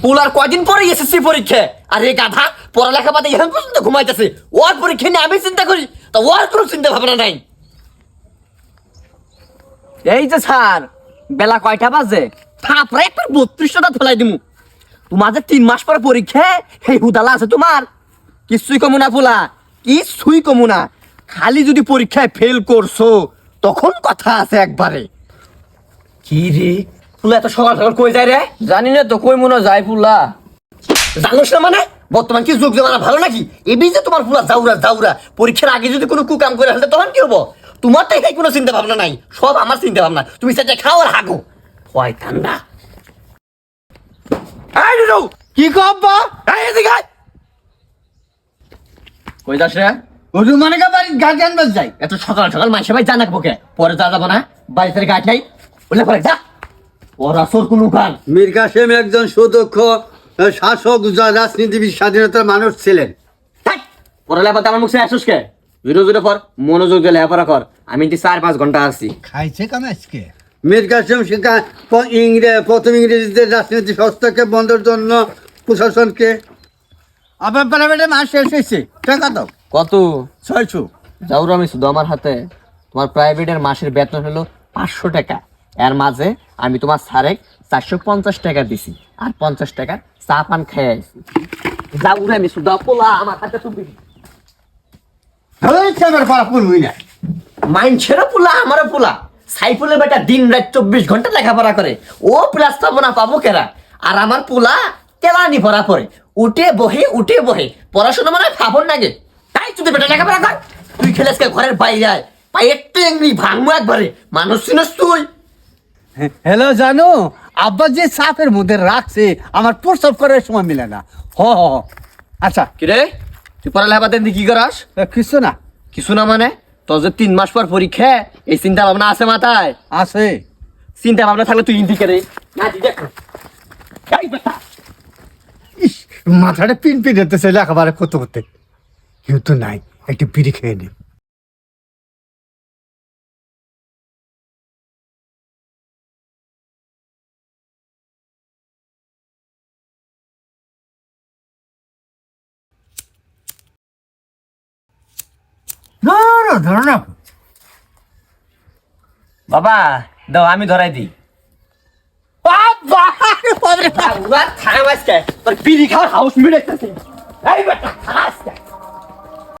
পুলার কয়দিন পরে এসএসসি পরীক্ষা আর এই গাধা পড়ালেখা বাদে এখন পর্যন্ত ঘুমাইতেছে। ওর পরীক্ষা নিয়ে আমি চিন্তা করি, তা ওর কোনো চিন্তা ভাবনা নাই। এই যে স্যার, বেলা কয়টা বাজে? তারপরে একবার 32টা ফেলাই দিমু। তোমার যে 3 মাস পরে পরীক্ষা, এই হুদালা আছে তোমার? কিছুই কমু না পোলা, কিছুই কমু না। খালি যদি পরীক্ষায় ফেল করছো তখন কথা আছে একবারে। কি রে পোলা এত সকাল সকাল কই যায় রে? জানি না তো, কই মনে যায় পুলা। জানোস না মানে বর্তমান কি যুগ জমানা ভালো নাকি? এবি যে তোমার পোলা যাউরা যাউরা, পরীক্ষার আগে যদি কোনো কুকাম করে ফেলে তখন কি হবো? তোমার তো এটাই কোনো চিন্তা ভাবনা নাই, সব আমার চিন্তা ভাবনা। তুমি সেটা খাও আর হাগো। হয় ঠান্ডা। এই নুরু, কি কব্বা? এই এদিকে আয়। কই যাস রে? ওটু মানে কা বাড়ি গাড়ি আনবার যাই। এত সকাল সকাল মাইসে ভাই জানাক বকে পরে যা যাবো না, বাড়িতে গাছ নাই বলে পরে যা। ওর আসর কোনো গান। মীর কাসেম একজন সুদক্ষ শাসক, রাজনীতিবিদ, স্বাধীনতার মানুষ ছিলেন। পড়ালেখাতে আমার মুখে আসুস কে? ভিডিও জুড়ে পর মনোযোগ দিয়ে লেখাপড়া কর। আমি 4-5 ঘন্টা আসছি। খাইছে কাম আজকে মীর কাসেম প্রথম ইংরেজিতে রাজনীতি হস্তক্ষেপ বন্ধের জন্য প্রশাসনকে আবার প্রাইভেটে মাস শেষ হয়েছে, টাকা দাও কত? 600। যাও আমি শুধু আমার হাতে তোমার প্রাইভেটের মাসের বেতন হলো 500 টাকা। এর মাঝে আমি তোমার স্যারে 450 টাকা দিছি, আর 50 টাকা চা পান খেয়ে আইছি। যাও আমি শুধু পোলা আমার হাতে তুমি। আমার পড়া পড়বই না। মাইনছেরও পোলা আমারও পোলা। সাইফুলের বেটা দিন রাত 24 ঘন্টা লেখাপড়া করে, ও প্লাস্তাবনা পাবো কেরা? আর আমার পোলা কেলানি ভরা পড়ে, উঠে বহে পড়াশোনা মানে ফাবন লাগে। তাই তুই বেটা লেখাপড়া কর। তুই খেলেস কে ঘরের বাইরে আয়, পায়ে টেংরি ভাঙবো একবারে। মানুষ চিনস তুই? হ্যালো, জানো আব্বা যে চাপের মধ্যে রাখছে আমার প্রস্তাব করার সময় মিলে না। হ হ হ। আচ্ছা, কিরে তুই পড়ালেখা বাদ দিয়ে কি করাস? কিছু না। কিছু না মানে তোর যে 3 মাস পর পরীক্ষা, এই চিন্তা ভাবনা আছে মাথায়? আছে। চিন্তা ভাবনা থাকলে তুই হিন্দি করে না দি দেখ। ইস, মাথাটা পিন পিন হতেছে লেখাপড়া করতে করতে। কেউ তো নাই, একটু পিড়ি খেয়ে নি। ধরো না। বাবা দাও, আমি ধরাই দিই। তোর পিড়ি খাওয়ার হাউস মিলে এই বেটা খাস